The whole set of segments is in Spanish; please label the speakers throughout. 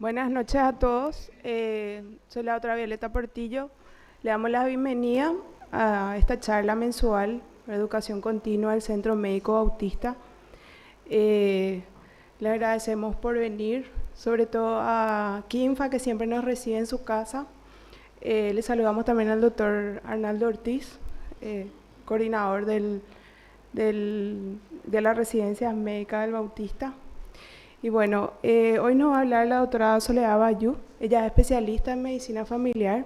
Speaker 1: Buenas noches a todos. Soy la doctora Violeta Portillo. Le damos la bienvenida a esta charla mensual de educación continua del Centro Médico Bautista. Le agradecemos por venir, sobre todo a Kinfa, que siempre nos recibe en su casa. Le saludamos también al doctor Arnaldo Ortiz, coordinador de la residencia médica del Bautista. Y bueno, hoy nos va a hablar la doctora Soledad Bayú. Ella es especialista en medicina familiar.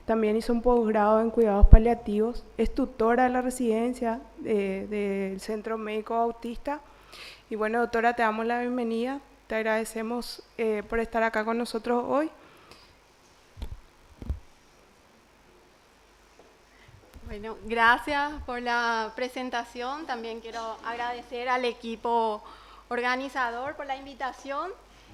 Speaker 1: También hizo un posgrado en cuidados paliativos. Es tutora de la residencia del Centro Médico Bautista. Y bueno, doctora, te damos la bienvenida. Te agradecemos por estar acá con nosotros hoy.
Speaker 2: Bueno, gracias por la presentación. También quiero agradecer al equipo organizador por la invitación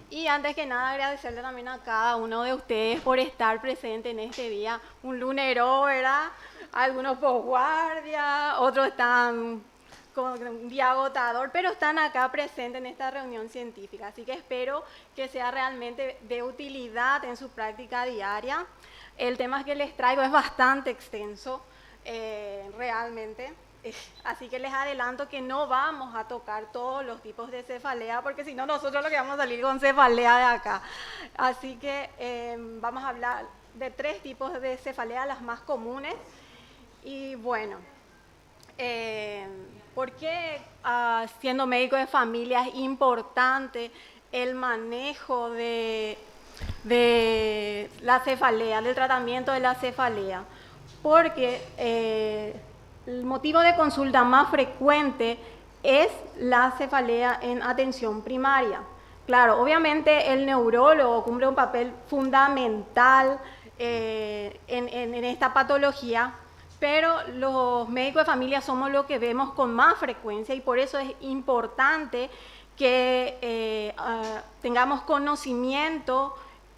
Speaker 2: y antes que nada agradecerle también a cada uno de ustedes por estar presente en este día. Un lunero, ¿verdad? Algunos posguardia, otros están con un día agotador, pero están acá presentes en esta reunión científica. Así que espero que sea realmente de utilidad en su práctica diaria. El tema que les traigo es bastante extenso. Realmente. Así que les adelanto que no vamos a tocar todos los tipos de cefalea, porque si no nosotros lo que vamos a salir con cefalea de acá. Así que vamos a hablar de 3 tipos de cefalea, las más comunes. Y bueno, ¿por qué siendo médico de familia es importante el manejo de la cefalea, del tratamiento de la cefalea? Porque el motivo de consulta más frecuente es la cefalea en atención primaria. Claro, obviamente el neurólogo cumple un papel fundamental en esta patología, pero los médicos de familia somos los que vemos con más frecuencia y por eso es importante que tengamos conocimiento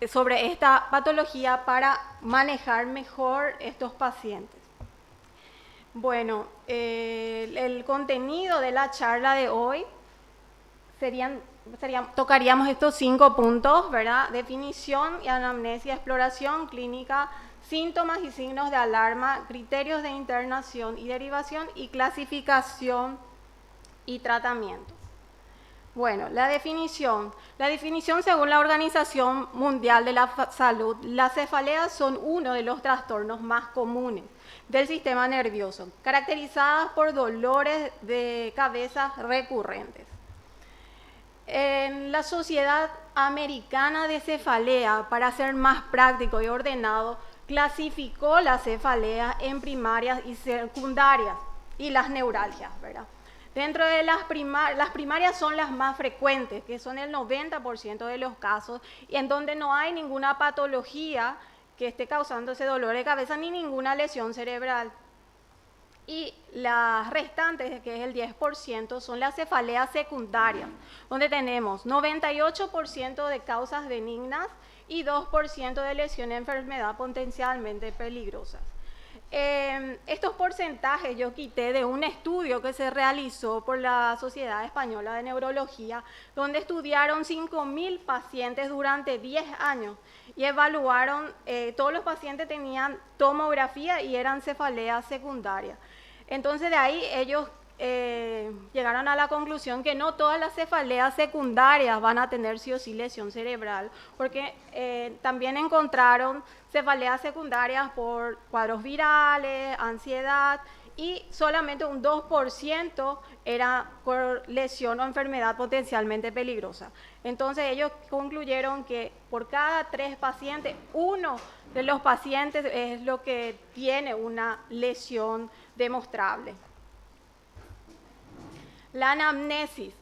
Speaker 2: sobre esta patología para manejar mejor estos pacientes. Bueno, el contenido de la charla de hoy tocaríamos estos 5 puntos, ¿verdad? Definición y anamnesia, exploración clínica, síntomas y signos de alarma, criterios de internación y derivación y clasificación y tratamiento. Bueno, la definición según la Organización Mundial de la Salud, las cefaleas son uno de los trastornos más comunes del sistema nervioso, caracterizadas por dolores de cabeza recurrentes. En la Sociedad Americana de Cefalea, para ser más práctico y ordenado, clasificó las cefaleas en primarias y secundarias y las neuralgias, ¿verdad? Dentro de las primarias son las más frecuentes, que son el 90% de los casos, y en donde no hay ninguna patología que esté causando ese dolor de cabeza ni ninguna lesión cerebral. Y las restantes, que es el 10%, son las cefaleas secundarias, donde tenemos 98% de causas benignas y 2% de lesión de enfermedad potencialmente peligrosas. Estos porcentajes yo quité de un estudio que se realizó por la Sociedad Española de Neurología, donde estudiaron 5.000 pacientes durante 10 años y evaluaron, todos los pacientes tenían tomografía y eran cefaleas secundarias. Entonces de ahí ellos llegaron a la conclusión que no todas las cefaleas secundarias van a tener sí o sí lesión cerebral, porque también encontraron cefaleas secundarias por cuadros virales, ansiedad, y solamente un 2% era por lesión o enfermedad potencialmente peligrosa. Entonces ellos concluyeron que por cada 3 pacientes, uno de los pacientes es lo que tiene una lesión demostrable. La anamnesis.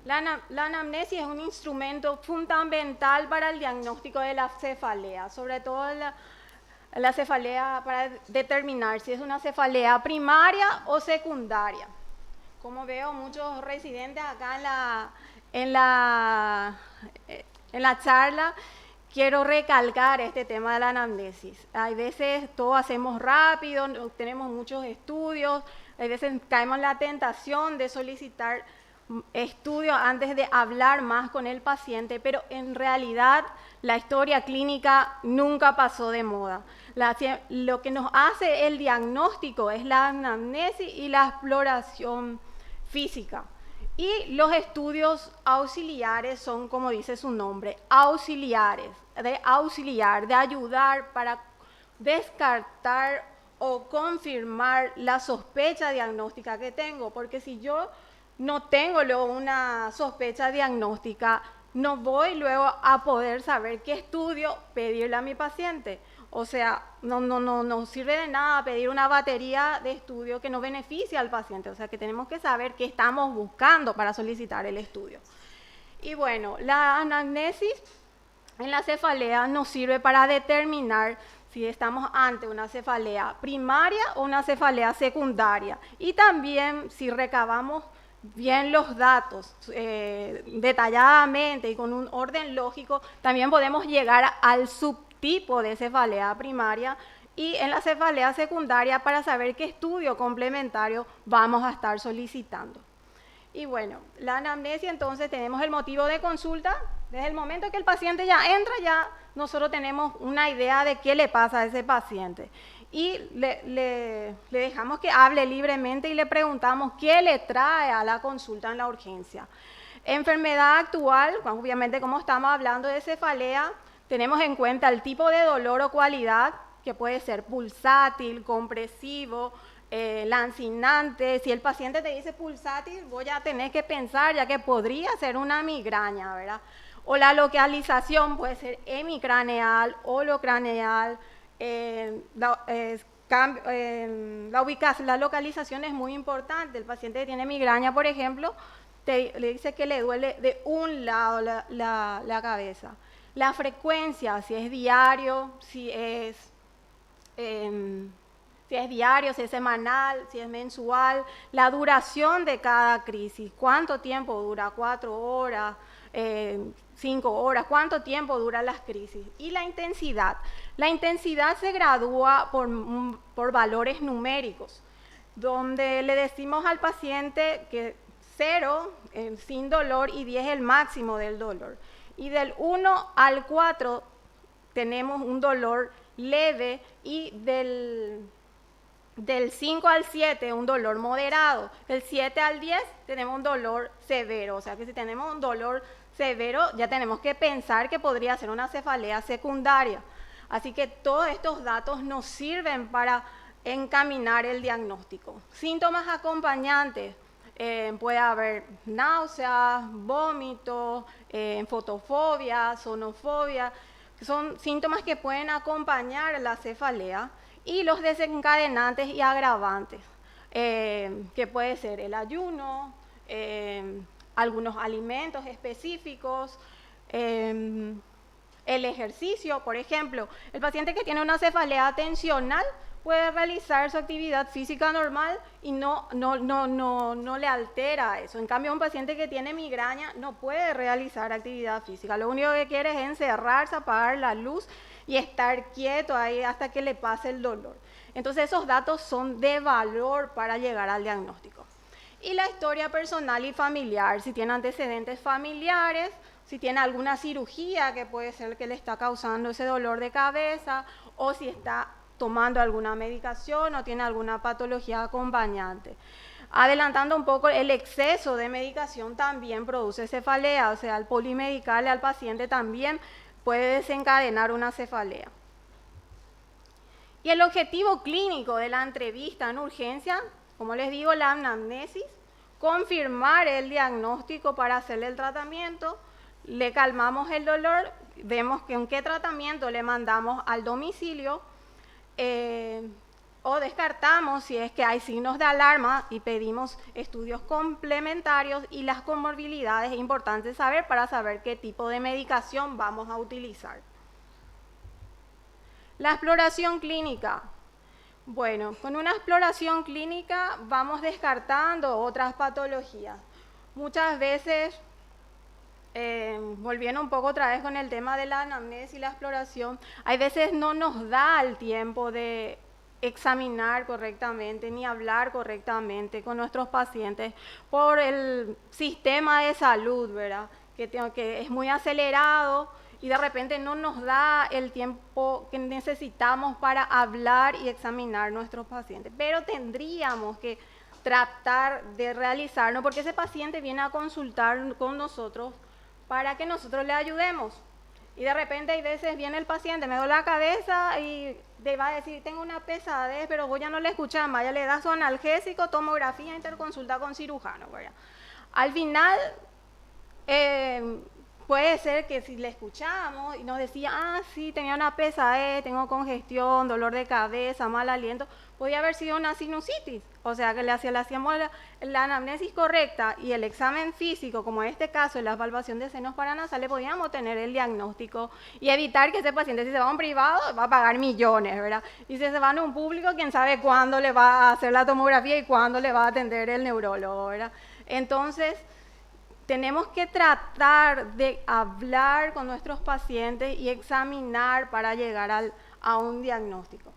Speaker 2: La anamnesis es un instrumento fundamental para el diagnóstico de la cefalea, sobre todo la cefalea para determinar si es una cefalea primaria o secundaria. Como veo muchos residentes acá en la charla, quiero recalcar este tema de la anamnesis. Hay veces todo hacemos rápido, tenemos muchos estudios, hay veces caemos en la tentación de solicitar estudio antes de hablar más con el paciente, pero en realidad la historia clínica nunca pasó de moda. Lo que nos hace el diagnóstico es la anamnesis y la exploración física. Y los estudios auxiliares son, como dice su nombre, auxiliares, de auxiliar, de ayudar para descartar o confirmar la sospecha diagnóstica que tengo, porque si yo no tengo luego una sospecha diagnóstica, no voy luego a poder saber qué estudio pedirle a mi paciente. O sea, no sirve de nada pedir una batería de estudio que no beneficia al paciente. O sea, que tenemos que saber qué estamos buscando para solicitar el estudio. Y bueno, la anamnesis en la cefalea nos sirve para determinar si estamos ante una cefalea primaria o una cefalea secundaria. Y también si recabamos bien los datos detalladamente y con un orden lógico, también podemos llegar al subtipo de cefalea primaria y en la cefalea secundaria para saber qué estudio complementario vamos a estar solicitando. Y bueno, la anamnesia, entonces tenemos el motivo de consulta. Desde el momento que el paciente ya entra, ya nosotros tenemos una idea de qué le pasa a ese paciente. Y le dejamos que hable libremente y le preguntamos qué le trae a la consulta en la urgencia. Enfermedad actual, obviamente como estamos hablando de cefalea, tenemos en cuenta el tipo de dolor o cualidad, que puede ser pulsátil, compresivo, lancinante. Si el paciente te dice pulsátil, voy a tener que pensar ya que podría ser una migraña, ¿verdad? O la localización puede ser hemicraneal, holocraneal. La localización es muy importante. El paciente que tiene migraña, por ejemplo, le dice que le duele de un lado la cabeza. La frecuencia, si es diario, si es diario, si es semanal, si es mensual, la duración de cada crisis, cuánto tiempo dura, 4 horas, 5 horas, cuánto tiempo duran las crisis. Y la intensidad. La intensidad se gradúa por valores numéricos, donde le decimos al paciente que 0 sin dolor y 10 el máximo del dolor. Y del 1 al 4 tenemos un dolor leve y del 5 al 7 un dolor moderado. Del 7 al 10 tenemos un dolor severo. O sea que si tenemos un dolor severo ya tenemos que pensar que podría ser una cefalea secundaria. Así que todos estos datos nos sirven para encaminar el diagnóstico. Síntomas acompañantes. Puede haber náuseas, vómitos, fotofobia, sonofobia. Son síntomas que pueden acompañar la cefalea. Y los desencadenantes y agravantes, que puede ser el ayuno, algunos alimentos específicos, el ejercicio. Por ejemplo, el paciente que tiene una cefalea tensional puede realizar su actividad física normal y no le altera eso. En cambio, un paciente que tiene migraña no puede realizar actividad física. Lo único que quiere es encerrarse, apagar la luz y estar quieto ahí hasta que le pase el dolor. Entonces, esos datos son de valor para llegar al diagnóstico. Y la historia personal y familiar, si tiene antecedentes familiares, si tiene alguna cirugía que puede ser que le está causando ese dolor de cabeza, o si está tomando alguna medicación o tiene alguna patología acompañante. Adelantando un poco, el exceso de medicación también produce cefalea, o sea, el polimedicarle al paciente también puede desencadenar una cefalea. Y el objetivo clínico de la entrevista en urgencia, como les digo, la anamnesis, confirmar el diagnóstico para hacerle el tratamiento, le calmamos el dolor, vemos con qué tratamiento le mandamos al domicilio, o descartamos si es que hay signos de alarma y pedimos estudios complementarios, y las comorbilidades es importante saber para saber qué tipo de medicación vamos a utilizar. La exploración clínica. Bueno, con una exploración clínica vamos descartando otras patologías. Muchas veces, volviendo un poco otra vez con el tema de la anamnesis y la exploración, hay veces no nos da el tiempo de examinar correctamente ni hablar correctamente con nuestros pacientes por el sistema de salud, ¿verdad? Que es muy acelerado y de repente no nos da el tiempo que necesitamos para hablar y examinar nuestros pacientes. Pero tendríamos que tratar de realizarlo porque ese paciente viene a consultar con nosotros para que nosotros le ayudemos. Y de repente hay veces viene el paciente, me duele la cabeza y te va a decir, tengo una pesadez, pero vos ya no le escuchás más, ya le das su analgésico, tomografía, interconsulta con cirujano, ¿verdad? Al final, puede ser que si le escuchamos y nos decía, ah, sí, tenía una pesadez, tengo congestión, dolor de cabeza, mal aliento, podía haber sido una sinusitis. O sea, que le hacíamos la anamnesis correcta y el examen físico, como en este caso, la evaluación de senos paranasales, podíamos tener el diagnóstico y evitar que ese paciente, si se va a un privado, va a pagar millones, ¿verdad? Y si se va a un público, quién sabe cuándo le va a hacer la tomografía y cuándo le va a atender el neurólogo, ¿verdad? Entonces, tenemos que tratar de hablar con nuestros pacientes y examinar para llegar a un diagnóstico.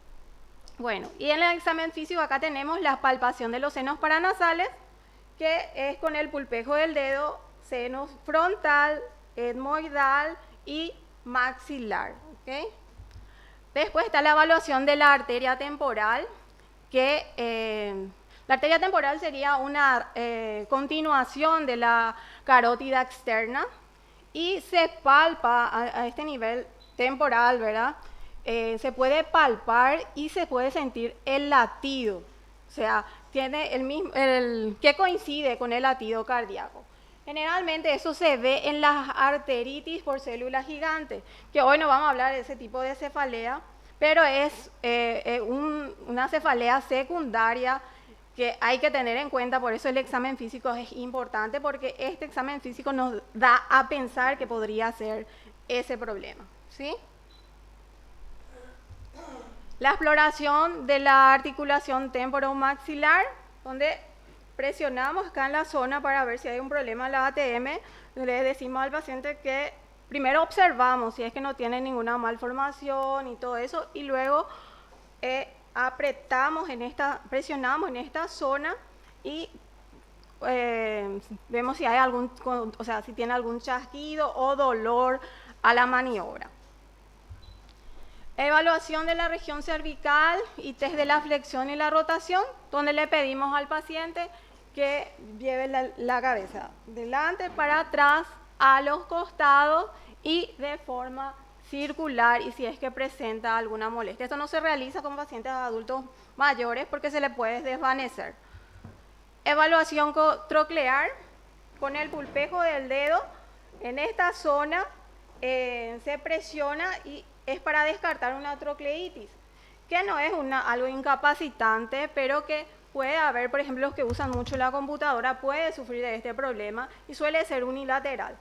Speaker 2: Bueno, y en el examen físico acá tenemos la palpación de los senos paranasales, que es con el pulpejo del dedo, seno frontal, etmoidal y maxilar. ¿Okay? Después está la evaluación de la arteria temporal, que la arteria temporal sería una continuación de la carótida externa y se palpa a este nivel temporal, ¿verdad? Se puede palpar y se puede sentir el latido, o sea, tiene que coincide con el latido cardíaco. Generalmente eso se ve en las arteritis por células gigantes, que hoy no vamos a hablar de ese tipo de cefalea, pero es una cefalea secundaria que hay que tener en cuenta, por eso el examen físico es importante, porque este examen físico nos da a pensar que podría ser ese problema, ¿sí? La exploración de la articulación temporomaxilar, donde presionamos acá en la zona para ver si hay un problema en la ATM, le decimos al paciente que primero observamos si es que no tiene ninguna malformación y todo eso, y luego presionamos en esta zona y vemos si hay si tiene algún chasquido o dolor a la maniobra. Evaluación de la región cervical y test de la flexión y la rotación, donde le pedimos al paciente que lleve la cabeza delante, para atrás, a los costados y de forma circular, y si es que presenta alguna molestia. Esto no se realiza con pacientes adultos mayores porque se le puede desvanecer. Evaluación troclear con el pulpejo del dedo. En esta zona se presiona y es para descartar una trocleitis, que no es algo incapacitante, pero que puede haber, por ejemplo, los que usan mucho la computadora puede sufrir de este problema y suele ser unilateral.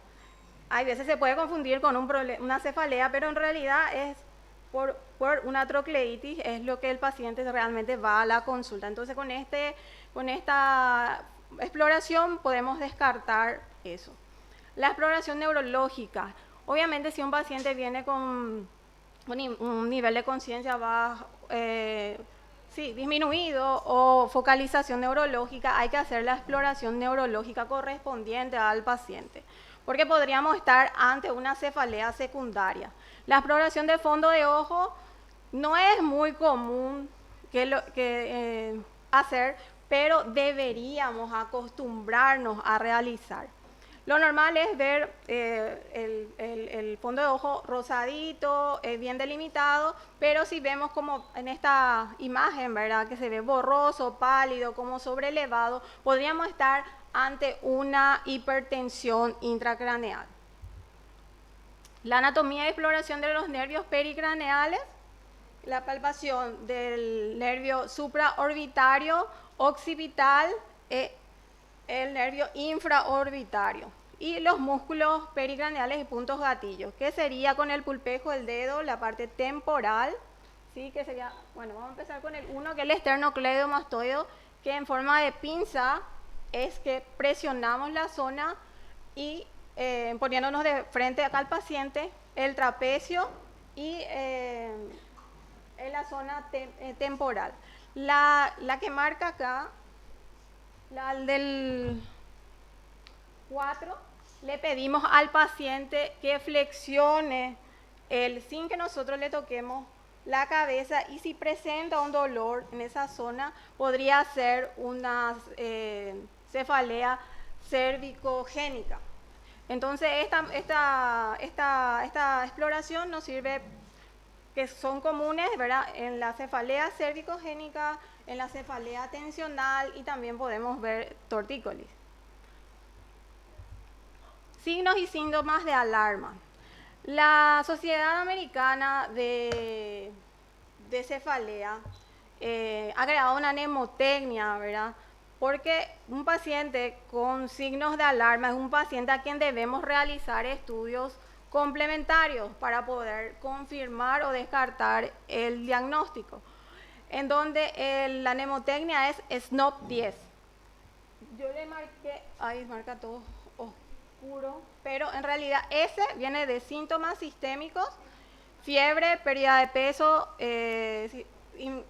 Speaker 2: Hay veces se puede confundir con una cefalea, pero en realidad es por una trocleitis, es lo que el paciente realmente va a la consulta. Entonces, con esta exploración podemos descartar eso. La exploración neurológica. Obviamente, si un paciente viene con un nivel de conciencia bajo, disminuido o focalización neurológica, hay que hacer la exploración neurológica correspondiente al paciente, porque podríamos estar ante una cefalea secundaria. La exploración de fondo de ojo no es muy común hacer, pero deberíamos acostumbrarnos a realizar. Lo normal es ver el fondo de ojo rosadito, bien delimitado, pero si vemos como en esta imagen, ¿verdad?, que se ve borroso, pálido, como sobrelevado, podríamos estar ante una hipertensión intracraneal. La anatomía y exploración de los nervios pericraneales, la palpación del nervio supraorbitario, occipital, el nervio infraorbitario y los músculos pericraneales y puntos gatillos, que sería con el pulpejo del dedo, la parte temporal, ¿sí? Que sería, bueno, vamos a empezar con el 1, que es el esternocleidomastoideo, que en forma de pinza es que presionamos la zona y poniéndonos de frente acá al paciente, el trapecio y en la zona temporal. La que marca acá, la del 4, le pedimos al paciente que flexione sin que nosotros le toquemos la cabeza, y si presenta un dolor en esa zona, podría ser una cefalea cervicogénica. Entonces, esta exploración nos sirve, que son comunes, ¿verdad?, en la cefalea cervicogénica, en la cefalea tensional, y también podemos ver tortícolis. Signos y síntomas de alarma. La Sociedad Americana de Cefalea ha creado una mnemotecnia, ¿verdad? Porque un paciente con signos de alarma es un paciente a quien debemos realizar estudios complementarios para poder confirmar o descartar el diagnóstico, en donde la mnemotecnia es SNOP-10. Yo le marqué, ahí marca todo oscuro, pero en realidad S viene de síntomas sistémicos, fiebre, pérdida de peso,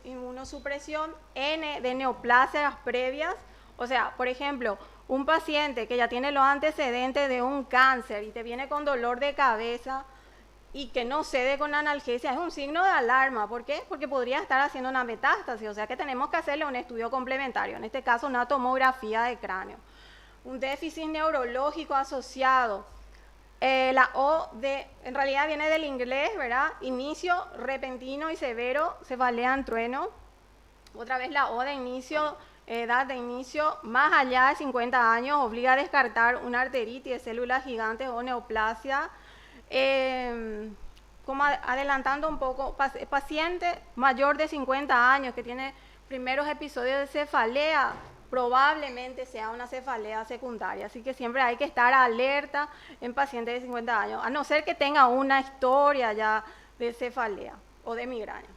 Speaker 2: inmunosupresión, N de neoplasias previas. O sea, por ejemplo, un paciente que ya tiene los antecedentes de un cáncer y te viene con dolor de cabeza y que no cede con analgesia, es un signo de alarma. ¿Por qué? Porque podría estar haciendo una metástasis, o sea que tenemos que hacerle un estudio complementario, en este caso una tomografía de cráneo. Un déficit neurológico asociado. La O en realidad viene del inglés, ¿verdad? Inicio repentino y severo, cefalea en trueno. Otra vez la O de inicio, edad de inicio más allá de 50 años, obliga a descartar una arteritis de células gigantes o neoplasia. Como adelantando un poco, paciente mayor de 50 años que tiene primeros episodios de cefalea, probablemente sea una cefalea secundaria. Así que siempre hay que estar alerta en pacientes de 50 años, a no ser que tenga una historia ya de cefalea o de migraña.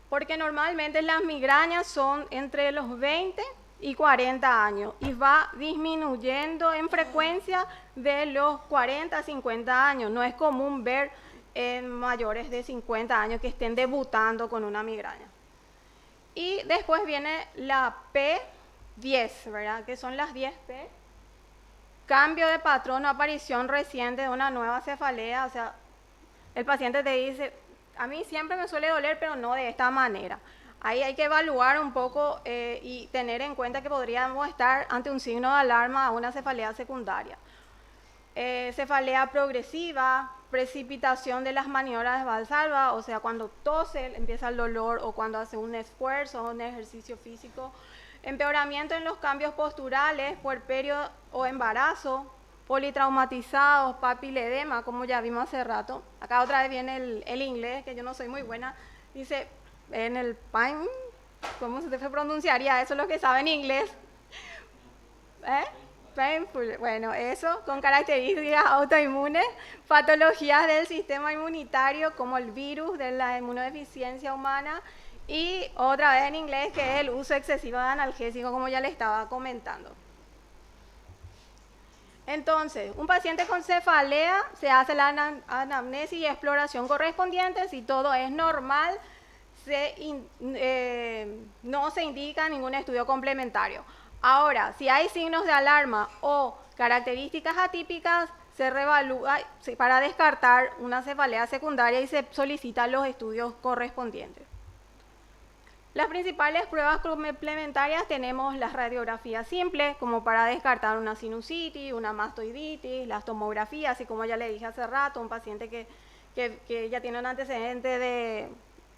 Speaker 2: Porque normalmente las migrañas son entre los 20 y 40 años y va disminuyendo en frecuencia de los 40 a 50 años. No es común ver en mayores de 50 años que estén debutando con una migraña. Y después viene la P10, ¿verdad? Que son las 10P. Cambio de patrón o aparición reciente de una nueva cefalea. O sea, el paciente te dice, a mí siempre me suele doler, pero no de esta manera. Ahí hay que evaluar un poco y tener en cuenta que podríamos estar ante un signo de alarma a una cefalea secundaria. Cefalea progresiva, precipitación de las maniobras de Valsalva, o sea, cuando tose empieza el dolor, o cuando hace un esfuerzo o un ejercicio físico. Empeoramiento en los cambios posturales, puerperio o embarazo, politraumatizados, papiledema, como ya vimos hace rato. Acá otra vez viene el inglés, que yo no soy muy buena. Dice, en el pain, ¿cómo se pronunciaría eso? Los que saben inglés. Painful. Bueno, eso, con características autoinmunes, patologías del sistema inmunitario, como el virus de la inmunodeficiencia humana, y otra vez en inglés, que es el uso excesivo de analgésicos, como ya le estaba comentando. Entonces, un paciente con cefalea, se hace la anamnesis y exploración correspondiente. Si todo es normal, no se indica ningún estudio complementario. Ahora, si hay signos de alarma o características atípicas, se reevalúa para descartar una cefalea secundaria y se solicitan los estudios correspondientes. Las principales pruebas complementarias tenemos las radiografías simples, como para descartar una sinusitis, una mastoiditis, las tomografías, y como ya le dije hace rato, un paciente que ya tiene un antecedente de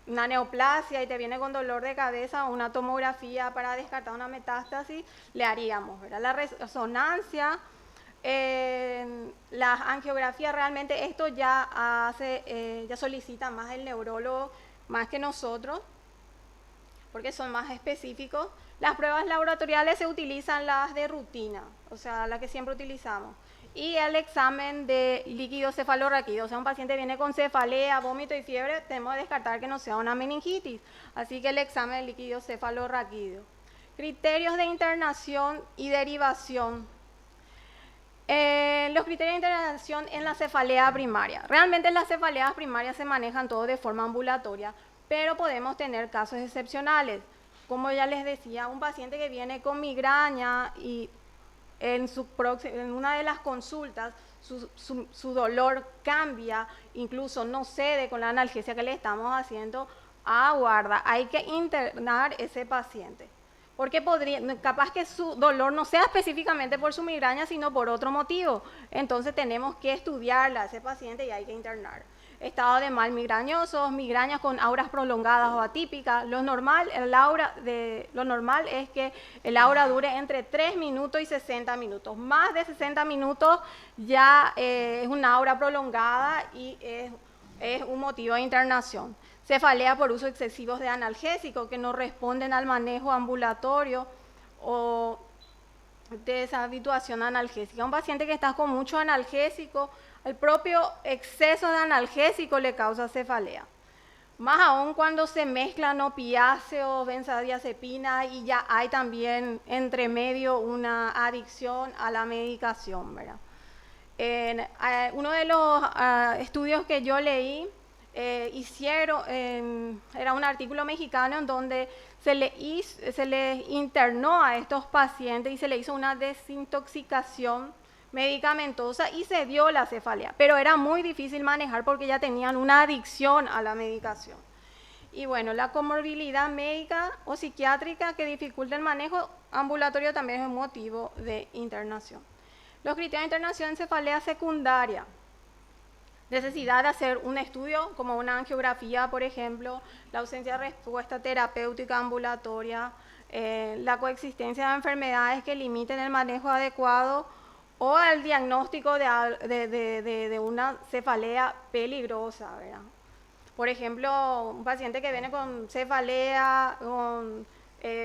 Speaker 2: una neoplasia y te viene con dolor de cabeza, una tomografía para descartar una metástasis, le haríamos, ¿verdad? La resonancia, las angiografías, realmente esto ya ya solicita más el neurólogo, más que nosotros, porque son más específicos. Las pruebas laboratoriales se utilizan las de rutina, o sea, las que siempre utilizamos. Y el examen de líquido cefalorraquídeo, o sea, un paciente viene con cefalea, vómito y fiebre, tenemos que descartar que no sea una meningitis, así que el examen de líquido cefalorraquídeo. Criterios de internación y derivación. Los criterios de internación en la cefalea primaria. Realmente las cefaleas primarias se manejan todo de forma ambulatoria, pero podemos tener casos excepcionales. Como ya les decía, un paciente que viene con migraña y en una de las consultas su dolor cambia, incluso no cede con la analgesia que le estamos haciendo, aguarda, hay que internar ese paciente. Porque capaz que su dolor no sea específicamente por su migraña, sino por otro motivo. Entonces tenemos que estudiarla a ese paciente y hay que internar. Estado de mal migrañosos, migrañas con auras prolongadas o atípicas. Lo normal es que el aura dure entre 3 minutos y 60 minutos. Más de 60 minutos ya es una aura prolongada y es un motivo de internación. Cefalea por uso excesivo de analgésicos que no responden al manejo ambulatorio o deshabituación analgésica. Un paciente que está con mucho analgésico, el propio exceso de analgésico le causa cefalea. Más aún cuando se mezclan opiáceos, benzodiazepina y ya hay también entre medio una adicción a la medicación, ¿verdad? Uno de los estudios que yo leí era un artículo mexicano en donde se les internó a estos pacientes y se le hizo una desintoxicación medicamentosa y se dio la cefalea, pero era muy difícil manejar porque ya tenían una adicción a la medicación. Y bueno, la comorbilidad médica o psiquiátrica que dificulta el manejo ambulatorio también es un motivo de internación. Los criterios de internación en cefalea secundaria. Necesidad de hacer un estudio como una angiografía, por ejemplo, la ausencia de respuesta terapéutica ambulatoria, la coexistencia de enfermedades que limiten el manejo adecuado o el diagnóstico de una cefalea peligrosa, ¿verdad? Por ejemplo, un paciente que viene con cefalea, con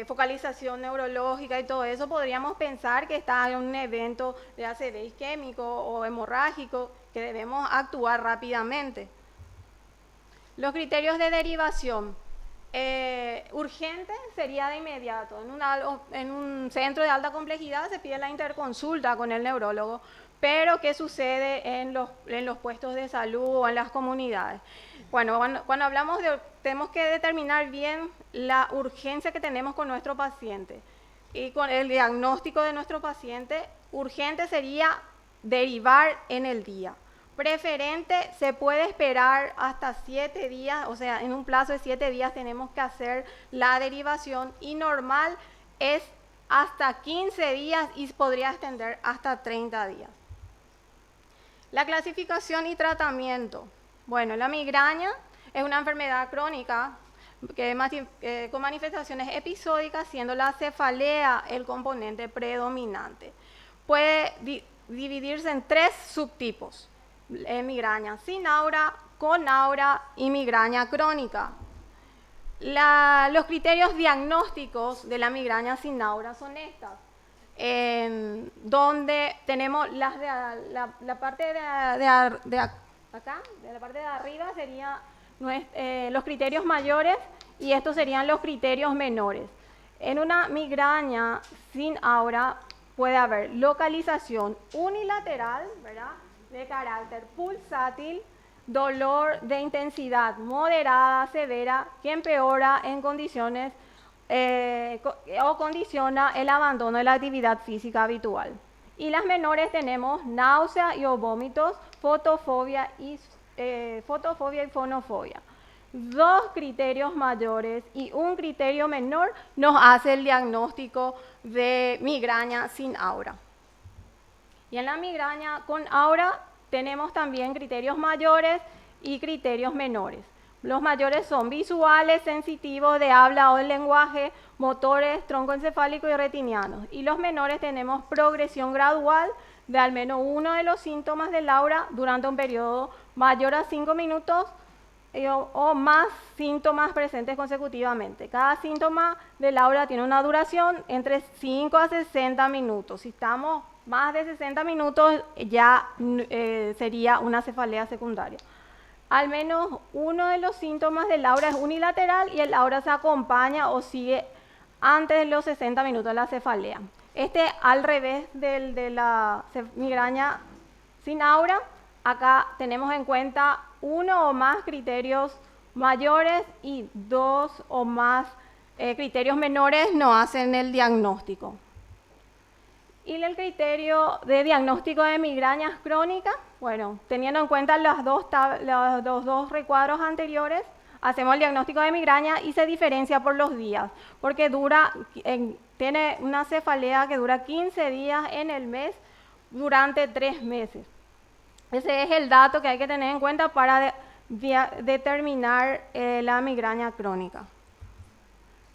Speaker 2: focalización neurológica y todo eso, podríamos pensar que está en un evento de ACV isquémico o hemorrágico, que debemos actuar rápidamente. Los criterios de derivación. Urgente sería de inmediato. En un centro de alta complejidad se pide la interconsulta con el neurólogo, pero ¿qué sucede en los puestos de salud o en las comunidades? Bueno, cuando hablamos tenemos que determinar bien la urgencia que tenemos con nuestro paciente y con el diagnóstico de nuestro paciente. Urgente sería derivar en el día. Preferente se puede esperar hasta 7 días, o sea, en un plazo de 7 días tenemos que hacer la derivación y normal es hasta 15 días y podría extender hasta 30 días. La clasificación y tratamiento. Bueno, la migraña es una enfermedad crónica con manifestaciones episódicas, siendo la cefalea el componente predominante. Puede dividirse en 3 subtipos: migraña sin aura, con aura y migraña crónica. Los criterios diagnósticos de la migraña sin aura son estas, donde tenemos la parte de acá, de la parte de arriba serían los criterios mayores y estos serían los criterios menores. En una migraña sin aura puede haber localización unilateral, ¿verdad?, de carácter pulsátil, dolor de intensidad moderada, severa, que empeora en condiciones o condiciona el abandono de la actividad física habitual. Y las menores tenemos náusea y o vómitos, fotofobia y fonofobia. 2 criterios mayores y un criterio menor nos hace el diagnóstico de migraña sin aura. Y en la migraña con aura tenemos también criterios mayores y criterios menores. Los mayores son visuales, sensitivos, de habla o de lenguaje, motores, troncoencefálicos y retinianos. Y los menores tenemos progresión gradual de al menos uno de los síntomas del aura durante un periodo mayor a 5 minutos o más síntomas presentes consecutivamente. Cada síntoma del aura tiene una duración entre 5 a 60 minutos. Si estamos más de 60 minutos ya sería una cefalea secundaria. Al menos uno de los síntomas del aura es unilateral y el aura se acompaña o sigue antes de los 60 minutos de la cefalea. Al revés de la migraña sin aura, acá tenemos en cuenta uno o más criterios mayores y dos o más criterios menores no hacen el diagnóstico. Y el criterio de diagnóstico de migrañas crónicas, bueno, teniendo en cuenta los dos recuadros anteriores, hacemos el diagnóstico de migraña y se diferencia por los días, porque tiene una cefalea que dura 15 días en el mes durante 3 meses. Ese es el dato que hay que tener en cuenta para determinar la migraña crónica.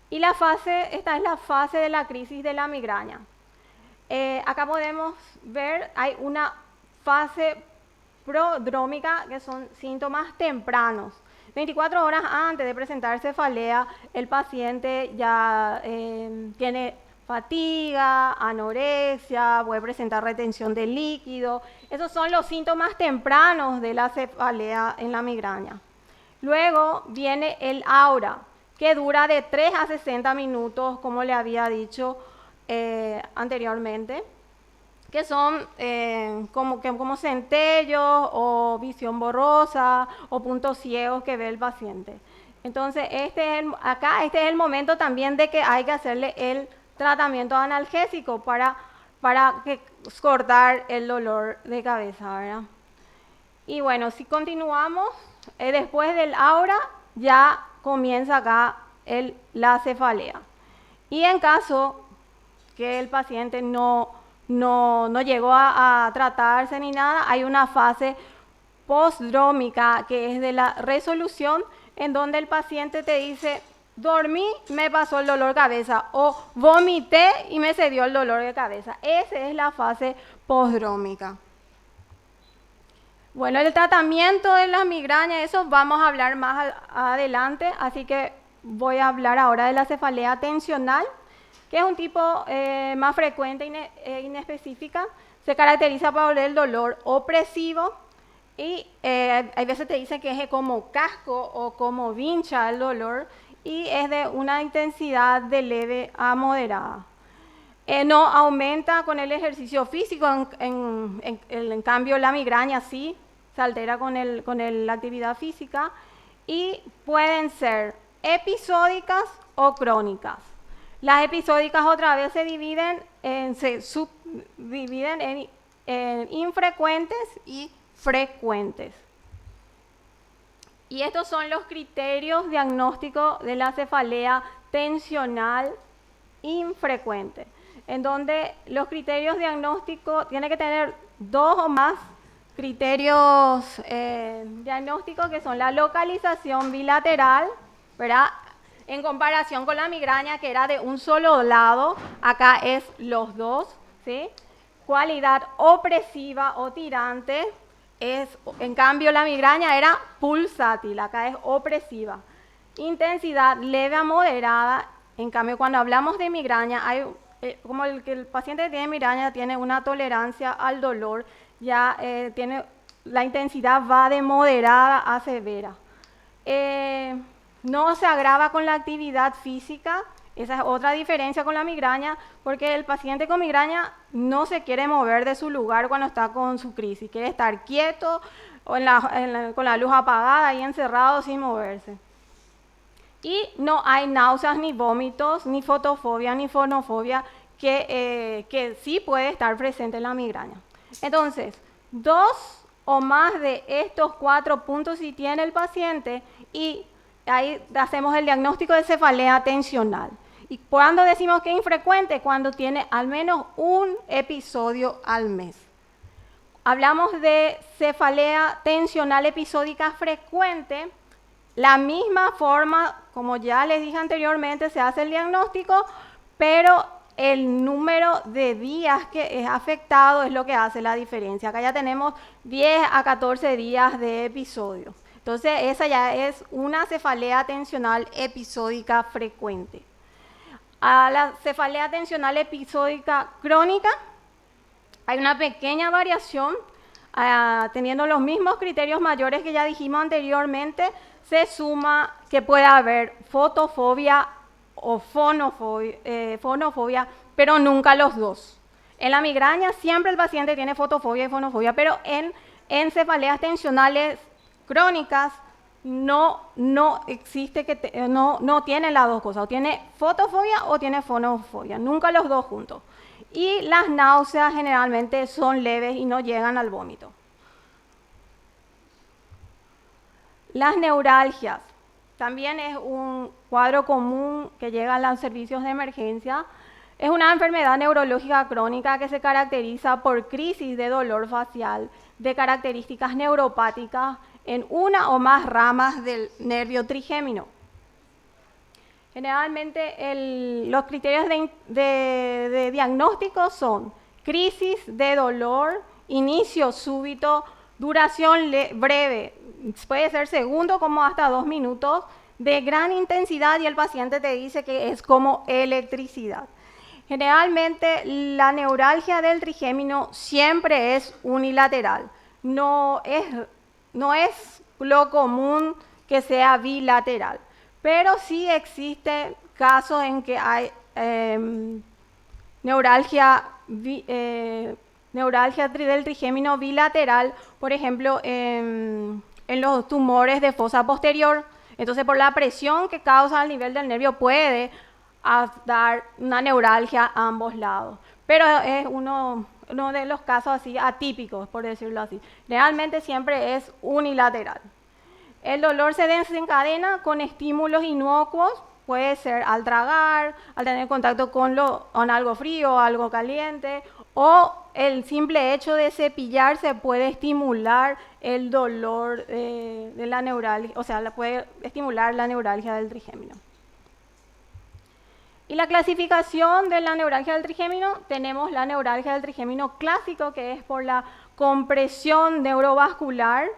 Speaker 2: Y esta es la fase de la crisis de la migraña. Acá podemos ver, hay una fase prodrómica, que son síntomas tempranos. 24 horas antes de presentar cefalea, el paciente ya tiene fatiga, anorexia, puede presentar retención de líquido. Esos son los síntomas tempranos de la cefalea en la migraña. Luego viene el aura, que dura de 3 a 60 minutos, como le había dicho anteriormente, que son como centellos o visión borrosa o puntos ciegos que ve el paciente. Entonces, este es el momento también de que hay que hacerle el tratamiento analgésico para cortar el dolor de cabeza, ¿verdad? Y bueno, si continuamos, después del aura ya comienza acá la cefalea. Y en caso que el paciente no llegó a tratarse ni nada, hay una fase postdrómica que es de la resolución, en donde el paciente te dice: dormí, me pasó el dolor de cabeza, o vomité y me cedió el dolor de cabeza. Esa es la fase postdrómica. Bueno, el tratamiento de la migraña, eso vamos a hablar más adelante, así que voy a hablar ahora de la cefalea tensional, que es un tipo más frecuente e inespecífica. Se caracteriza por el dolor opresivo y hay veces te dicen que es como casco o como vincha el dolor, y es de una intensidad de leve a moderada. No aumenta con el ejercicio físico, en cambio la migraña sí se altera con la actividad física, y pueden ser episódicas o crónicas. Las episódicas otra vez se subdividen en infrecuentes y frecuentes. Y estos son los criterios diagnósticos de la cefalea tensional infrecuente, en donde los criterios diagnósticos tienen que tener 2 o más criterios diagnósticos, que son la localización bilateral, ¿verdad? En comparación con la migraña, que era de un solo lado, acá es los dos, ¿sí? Cualidad opresiva o tirante, en cambio la migraña era pulsátil, acá es opresiva. Intensidad leve a moderada, en cambio cuando hablamos de migraña, como el paciente que tiene migraña tiene una tolerancia al dolor, ya la intensidad va de moderada a severa. No se agrava con la actividad física. Esa es otra diferencia con la migraña, porque el paciente con migraña no se quiere mover de su lugar cuando está con su crisis, quiere estar quieto o con la luz apagada y encerrado sin moverse. Y no hay náuseas, ni vómitos, ni fotofobia, ni fonofobia, que sí puede estar presente en la migraña. Entonces, 2 o más de estos 4 puntos si tiene el paciente, y ahí hacemos el diagnóstico de cefalea tensional. ¿Y cuándo decimos que es infrecuente? Cuando tiene al menos un episodio al mes. Hablamos de cefalea tensional episódica frecuente. La misma forma, como ya les dije anteriormente, se hace el diagnóstico, pero el número de días que es afectado es lo que hace la diferencia. Acá ya tenemos 10 a 14 días de episodio. Entonces, esa ya es una cefalea tensional episódica frecuente. A la cefalea tensional episódica crónica hay una pequeña variación, teniendo los mismos criterios mayores que ya dijimos anteriormente. Se suma que puede haber fotofobia o fonofobia, pero nunca los dos. En la migraña siempre el paciente tiene fotofobia y fonofobia, pero en cefaleas tensionales crónicas no existe no tiene las dos cosas, o tiene fotofobia o tiene fonofobia, nunca los dos juntos. Y las náuseas generalmente son leves y no llegan al vómito. Las neuralgias también es un cuadro común que llega a los servicios de emergencia. Es una enfermedad neurológica crónica que se caracteriza por crisis de dolor facial de características neuropáticas en una o más ramas del nervio trigémino. Generalmente los criterios de diagnóstico son crisis de dolor, inicio súbito, duración breve, puede ser segundo como hasta 2 minutos, de gran intensidad y el paciente te dice que es como electricidad. Generalmente la neuralgia del trigémino siempre es unilateral, no es lo común que sea bilateral, pero sí existen casos en que hay neuralgia del trigémino bilateral, por ejemplo, en los tumores de fosa posterior. Entonces, por la presión que causa al nivel del nervio puede dar una neuralgia a ambos lados. Pero es uno de los casos así atípicos, por decirlo así. Realmente siempre es unilateral. El dolor se desencadena con estímulos inocuos, puede ser al tragar, al tener contacto con algo frío, algo caliente, o el simple hecho de cepillarse puede estimular el dolor de la neuralgia, o sea, puede estimular la neuralgia del trigémino. Y la clasificación de la neuralgia del trigémino, tenemos la neuralgia del trigémino clásico, que es por la compresión neurovascular,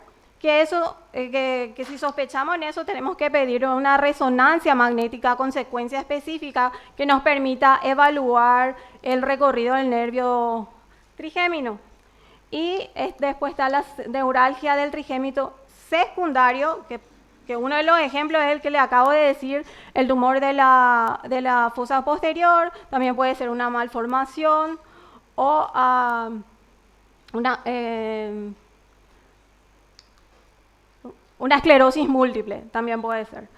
Speaker 2: que si sospechamos en eso tenemos que pedir una resonancia magnética con secuencia específica que nos permita evaluar el recorrido del nervio trigémino. Y después está la neuralgia del trigémino secundario, que uno de los ejemplos es el que le acabo de decir, el tumor de la fosa posterior, también puede ser una malformación o una esclerosis múltiple, también puede ser.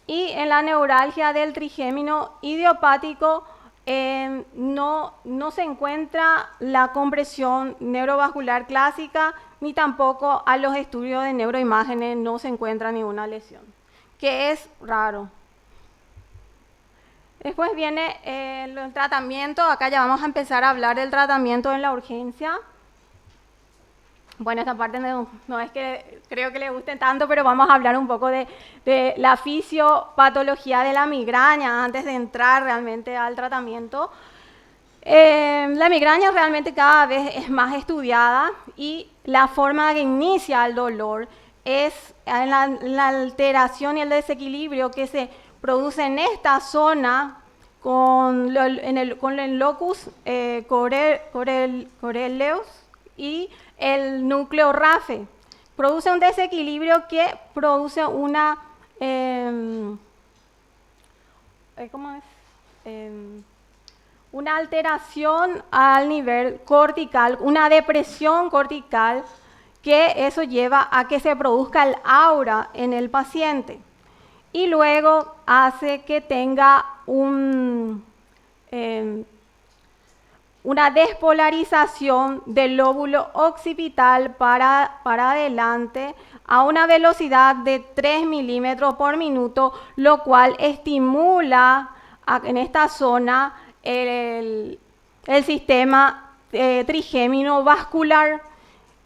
Speaker 2: Y en la neuralgia del trigémino idiopático no se encuentra la compresión neurovascular clásica, ni tampoco a los estudios de neuroimágenes no se encuentra ninguna lesión, que es raro. Después viene el tratamiento. Acá ya vamos a empezar a hablar del tratamiento en la urgencia. Bueno, esta parte no es que creo que le guste tanto, pero vamos a hablar un poco de la fisiopatología de la migraña antes de entrar realmente al tratamiento. La migraña realmente cada vez es más estudiada y la forma que inicia el dolor es la alteración y el desequilibrio que se produce en esta zona con el locus coeruleus y el núcleo RAFE. Produce un desequilibrio que produce una alteración al nivel cortical, una depresión cortical, que eso lleva a que se produzca el aura en el paciente y luego hace que tenga una despolarización del lóbulo occipital para adelante a una velocidad de 3 milímetros por minuto, lo cual estimula en esta zona el sistema trigémino vascular.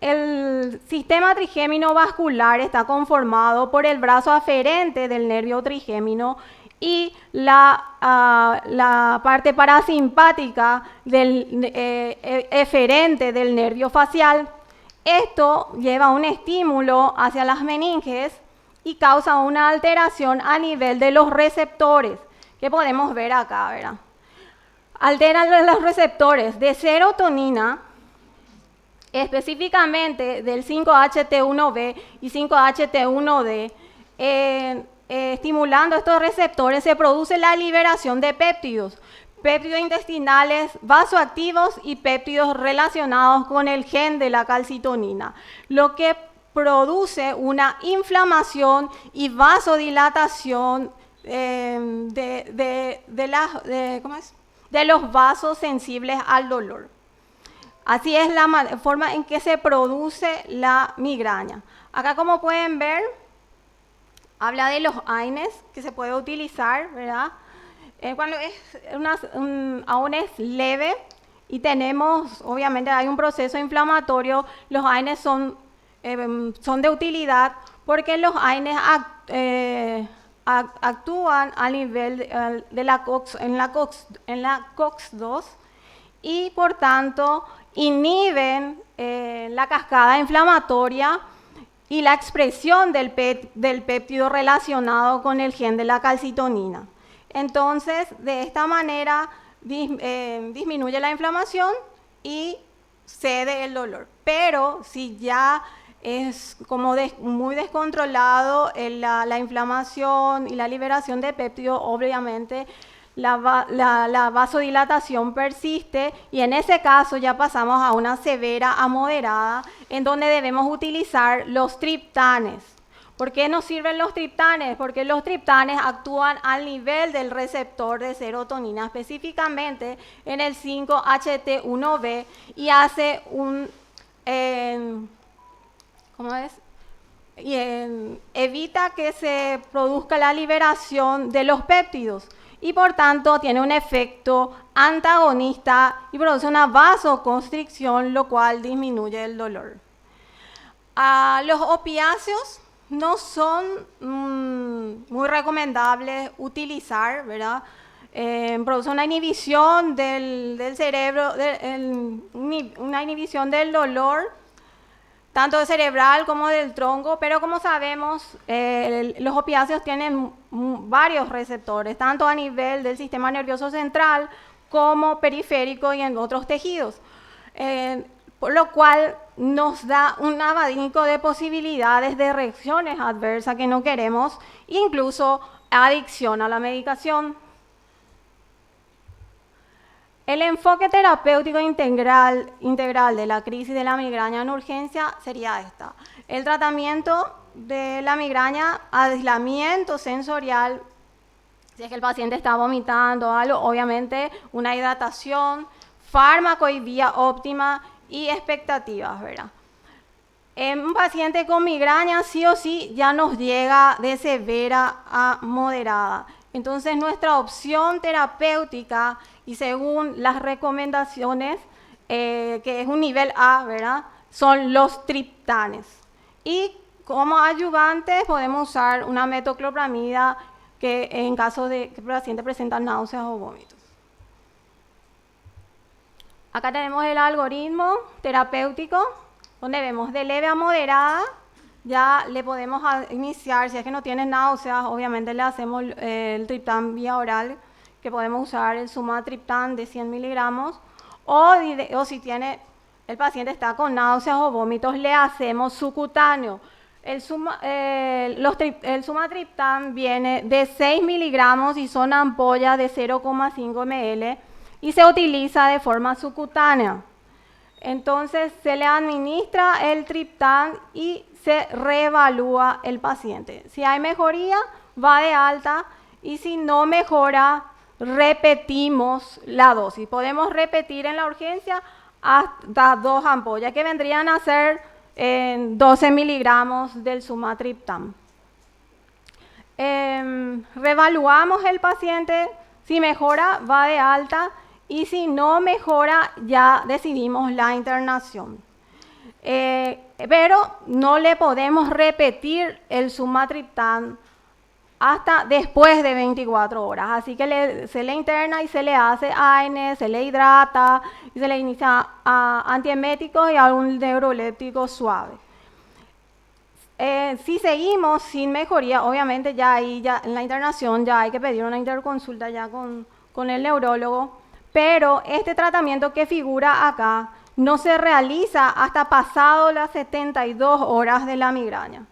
Speaker 2: El sistema trigémino vascular está conformado por el brazo aferente del nervio trigémino y la parte parasimpática eferente del nervio facial. Esto lleva un estímulo hacia las meninges y causa una alteración a nivel de los receptores, que podemos ver acá, ¿verdad? Alteran los receptores de serotonina, específicamente del 5-HT1B y 5-HT1D, estimulando estos receptores, se produce la liberación de péptidos intestinales, vasoactivos y péptidos relacionados con el gen de la calcitonina, lo que produce una inflamación y vasodilatación de los vasos sensibles al dolor. Así es la forma en que se produce la migraña. Acá, como pueden ver, habla de los AINES que se puede utilizar, ¿verdad? Cuando aún es leve y tenemos, obviamente hay un proceso inflamatorio, los AINES son de utilidad porque los AINES actúan a nivel de la COX-2 y por tanto inhiben la cascada inflamatoria y la expresión del péptido relacionado con el gen de la calcitonina. Entonces, de esta manera disminuye la inflamación y cede el dolor. Pero si ya es como muy descontrolado la inflamación y la liberación de péptido, obviamente la vasodilatación persiste y en ese caso ya pasamos a una severa a moderada en donde debemos utilizar los triptanes. ¿Por qué nos sirven los triptanes? Porque los triptanes actúan al nivel del receptor de serotonina, específicamente en el 5-HT1B y hace evita que se produzca la liberación de los péptidos y por tanto tiene un efecto antagonista y produce una vasoconstricción, lo cual disminuye el dolor. Los opiáceos no son muy recomendables utilizar, ¿verdad? Produce una inhibición del cerebro, una inhibición del dolor, tanto cerebral como del tronco, pero como sabemos, los opiáceos tienen varios receptores, tanto a nivel del sistema nervioso central como periférico y en otros tejidos, por lo cual nos da un abanico de posibilidades de reacciones adversas que no queremos, incluso adicción a la medicación. El enfoque terapéutico integral de la crisis de la migraña en urgencia sería esta. El tratamiento de la migraña, aislamiento sensorial, si es que el paciente está vomitando o algo, obviamente una hidratación, fármaco y vía óptima y expectativas, ¿verdad? En un paciente con migraña sí o sí ya nos llega de severa a moderada. Entonces nuestra opción terapéutica y según las recomendaciones, que es un nivel A, ¿verdad?, son los triptanes. Y como ayudantes podemos usar una metoclopramida que en caso de que el paciente presenta náuseas o vómitos. Acá tenemos el algoritmo terapéutico, donde vemos de leve a moderada, ya le podemos iniciar, si es que no tiene náuseas, obviamente le hacemos el triptán vía oral, que podemos usar el sumatriptán de 100 miligramos, o si el paciente está con náuseas o vómitos, le hacemos subcutáneo. El sumatriptán viene de 6 miligramos y son ampollas de 0,5 ml y se utiliza de forma subcutánea. Entonces se le administra el triptán y se reevalúa el paciente. Si hay mejoría, va de alta y si no mejora, repetimos la dosis. Podemos repetir en la urgencia hasta 2 ampollas, que vendrían a ser 12 miligramos del sumatriptán. Reevaluamos el paciente, si mejora, va de alta y si no mejora, ya decidimos la internación. Pero no le podemos repetir el sumatriptán hasta después de 24 horas. Así que se le interna y se le hace AINE, se le hidrata y se le inicia antieméticos y algún neuroléptico suave. Si seguimos sin mejoría, obviamente ya en la internación ya hay que pedir una interconsulta ya con el neurólogo, pero este tratamiento que figura acá no se realiza hasta pasado las 72 horas de la migraña.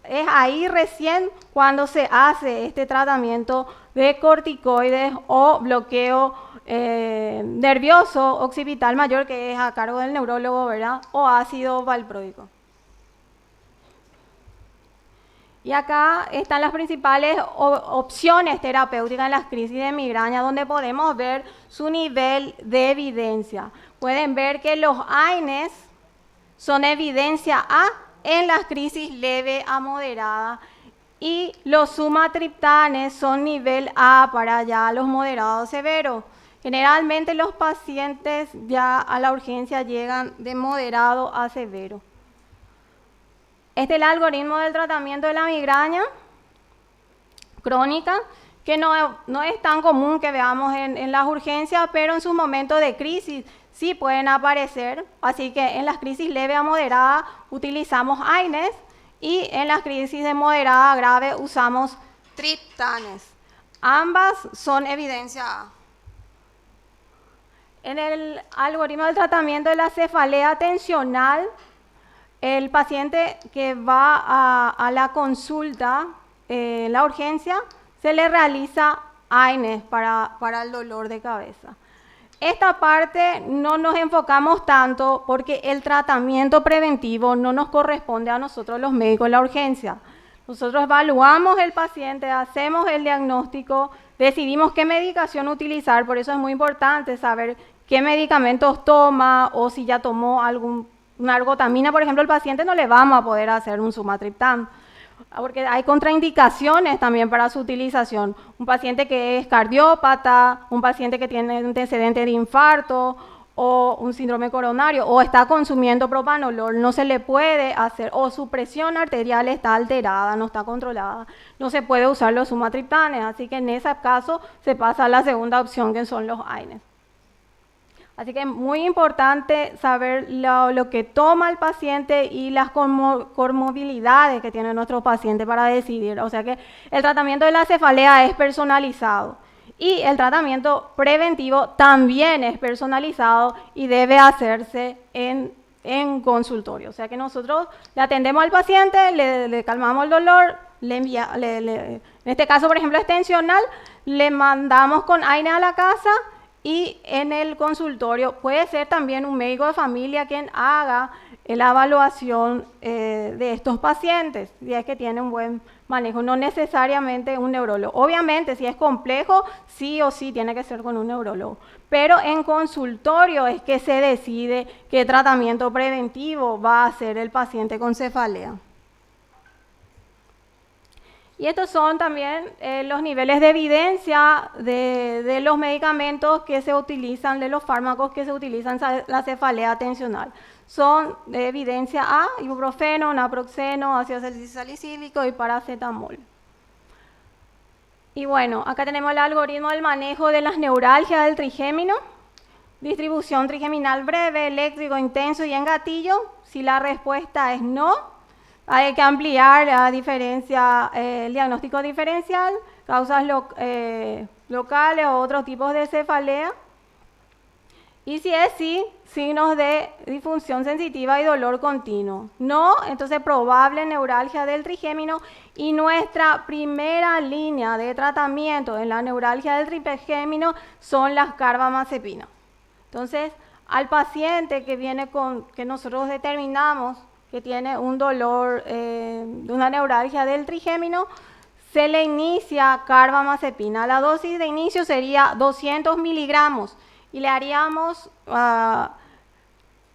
Speaker 2: es ahí recién cuando se hace este tratamiento de corticoides o bloqueo nervioso occipital mayor, que es a cargo del neurólogo, ¿verdad? O ácido valproico. Y acá están las principales opciones terapéuticas en las crisis de migraña, donde podemos ver su nivel de evidencia. Pueden ver que los AINES son evidencia A en las crisis leve a moderada y los sumatriptanes son nivel A para ya los moderados severos. Generalmente los pacientes ya a la urgencia llegan de moderado a severo. Este es el algoritmo del tratamiento de la migraña crónica, que no es tan común que veamos en las urgencias, pero en sus momentos de crisis sí pueden aparecer. Así que en las crisis leve a moderada utilizamos AINES y en las crisis de moderada a grave usamos triptanes. Ambas son evidencia A. En el algoritmo del tratamiento de la cefalea tensional, el paciente que va a la consulta, la urgencia, se le realiza AINES para el dolor de cabeza. Esta parte no nos enfocamos tanto porque el tratamiento preventivo no nos corresponde a nosotros los médicos de la urgencia. Nosotros evaluamos el paciente, hacemos el diagnóstico, decidimos qué medicación utilizar, por eso es muy importante saber qué medicamentos toma o si ya tomó una ergotamina, por ejemplo, el paciente no le vamos a poder hacer un sumatriptán, porque hay contraindicaciones también para su utilización. Un paciente que es cardiópata, un paciente que tiene antecedente de infarto o un síndrome coronario o está consumiendo propanolol, no se le puede hacer, o su presión arterial está alterada, no está controlada, no se puede usar los sumatriptanes, así que en ese caso se pasa a la segunda opción, que son los AINES. Así que es muy importante saber lo que toma el paciente y las comorbilidades que tiene nuestro paciente para decidir. O sea que el tratamiento de la cefalea es personalizado y el tratamiento preventivo también es personalizado y debe hacerse en consultorio. O sea que nosotros le atendemos al paciente, le calmamos el dolor, en este caso, por ejemplo, es tensional, le mandamos con AINES a la casa. Y en el consultorio puede ser también un médico de familia quien haga la evaluación de estos pacientes, si es que tiene un buen manejo, no necesariamente un neurólogo. Obviamente, si es complejo, sí o sí tiene que ser con un neurólogo. Pero en consultorio es que se decide qué tratamiento preventivo va a hacer el paciente con cefalea. Y estos son también los niveles de evidencia de los medicamentos que se utilizan, de los fármacos que se utilizan en la cefalea tensional. Son de evidencia A, ibuprofeno, naproxeno, ácido salicílico y paracetamol. Y bueno, acá tenemos el algoritmo del manejo de las neuralgias del trigémino. Distribución trigeminal breve, eléctrico, intenso y en gatillo. Si la respuesta es no, hay que ampliar la diferencia, el diagnóstico diferencial, causas locales o otros tipos de cefalea. Y si es sí, signos de disfunción sensitiva y dolor continuo. No, entonces probable neuralgia del trigémino. Y nuestra primera línea de tratamiento en la neuralgia del trigémino son las carbamazepinas. Entonces, al paciente que viene que nosotros determinamos que tiene un dolor, una neuralgia del trigémino, se le inicia carbamazepina. La dosis de inicio sería 200 miligramos y le haríamos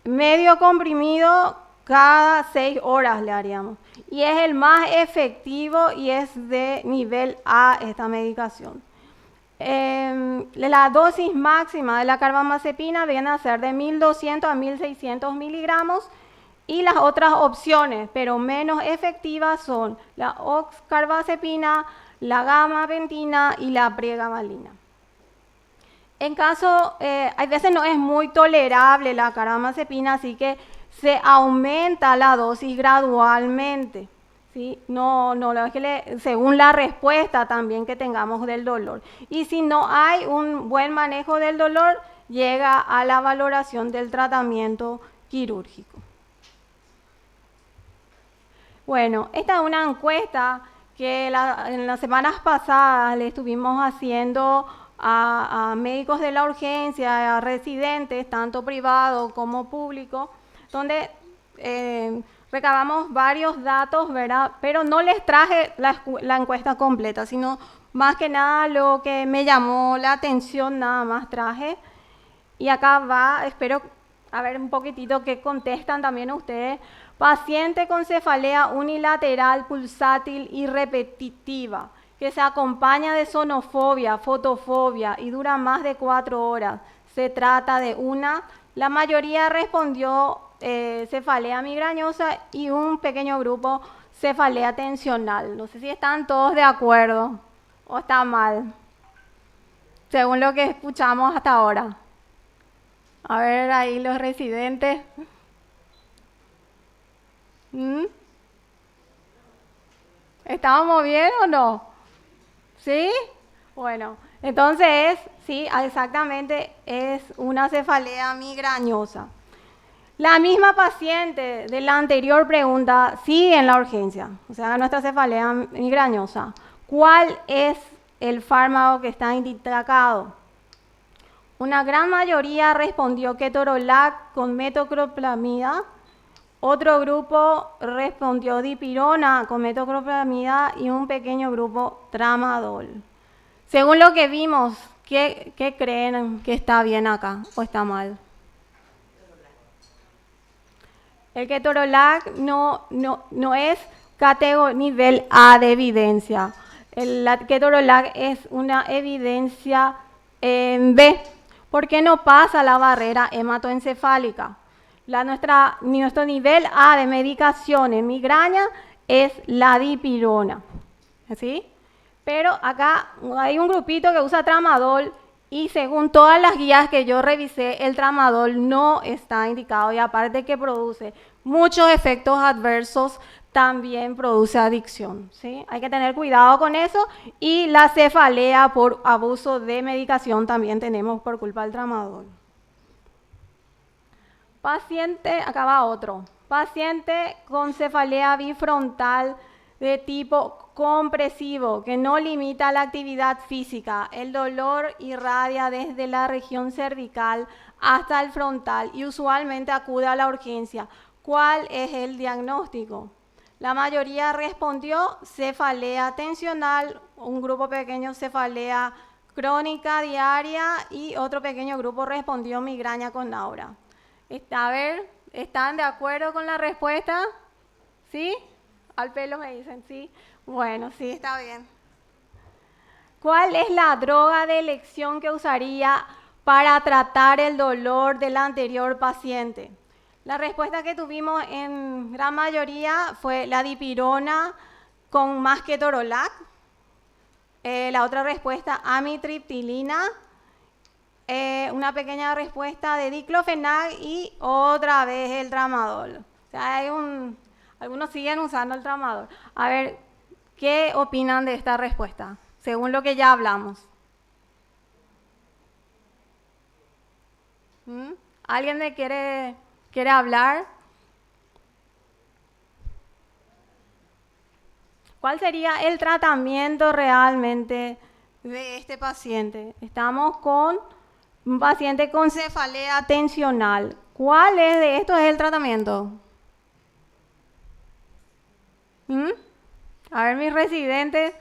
Speaker 2: medio comprimido cada 6 horas le haríamos. Y es el más efectivo y es de nivel A esta medicación. La dosis máxima de la carbamazepina viene a ser de 1200 a 1600 miligramos. Y las otras opciones, pero menos efectivas, son la oxcarbazepina, la gabapentina y la pregabalina. En caso, hay veces no es muy tolerable la carbamazepina, así que se aumenta la dosis gradualmente, ¿sí? No es que según la respuesta también que tengamos del dolor. Y si no hay un buen manejo del dolor, llega a la valoración del tratamiento quirúrgico. Bueno, esta es una encuesta que en las semanas pasadas le estuvimos haciendo a médicos de la urgencia, a residentes, tanto privados como públicos, donde recabamos varios datos, ¿verdad? Pero no les traje la encuesta completa, sino más que nada lo que me llamó la atención, nada más traje. Y acá va, espero a ver un poquitito qué contestan también ustedes. Paciente con cefalea unilateral, pulsátil y repetitiva, que se acompaña de sonofobia, fotofobia y dura más de 4 horas. Se trata de la mayoría respondió cefalea migrañosa y un pequeño grupo cefalea tensional. No sé si están todos de acuerdo o está mal, según lo que escuchamos hasta ahora. A ver ahí los residentes. ¿Estábamos bien o no? ¿Sí? Bueno, entonces, sí, exactamente, es una cefalea migrañosa. La misma paciente de la anterior pregunta sigue en la urgencia, o sea, nuestra cefalea migrañosa. ¿Cuál es el fármaco que está indicado? Una gran mayoría respondió ketorolac con metoclopramida. Otro grupo respondió dipirona con metoclopramida y un pequeño grupo tramadol. Según lo que vimos, ¿qué creen que está bien acá o está mal? El ketorolac no es nivel A de evidencia. El ketorolac es una evidencia B, porque no pasa la barrera hematoencefálica. Nuestro nivel A de medicación en migraña es la dipirona, ¿sí? Pero acá hay un grupito que usa tramadol y según todas las guías que yo revisé, el tramadol no está indicado y aparte que produce muchos efectos adversos, también produce adicción, ¿sí? Hay que tener cuidado con eso y la cefalea por abuso de medicación también tenemos por culpa del tramadol. Paciente, acá va otro, paciente con cefalea bifrontal de tipo compresivo que no limita la actividad física. El dolor irradia desde la región cervical hasta el frontal y usualmente acude a la urgencia. ¿Cuál es el diagnóstico? La mayoría respondió cefalea tensional, un grupo pequeño cefalea crónica diaria y otro pequeño grupo respondió migraña con aura. A ver, ¿están de acuerdo con la respuesta? ¿Sí? Al pelo me dicen, sí. Bueno, sí, está bien. ¿Cuál es la droga de elección que usaría para tratar el dolor del anterior paciente? La respuesta que tuvimos en gran mayoría fue la dipirona con más ketorolac. La otra respuesta, amitriptilina. Una pequeña respuesta de diclofenac y otra vez el tramadol. O sea, algunos siguen usando el tramadol. A ver, ¿qué opinan de esta respuesta? Según lo que ya hablamos. ¿Alguien me quiere hablar? ¿Cuál sería el tratamiento realmente de este paciente? Estamos con un paciente con cefalea tensional. ¿Cuál de estos es el tratamiento? A ver, mis residentes,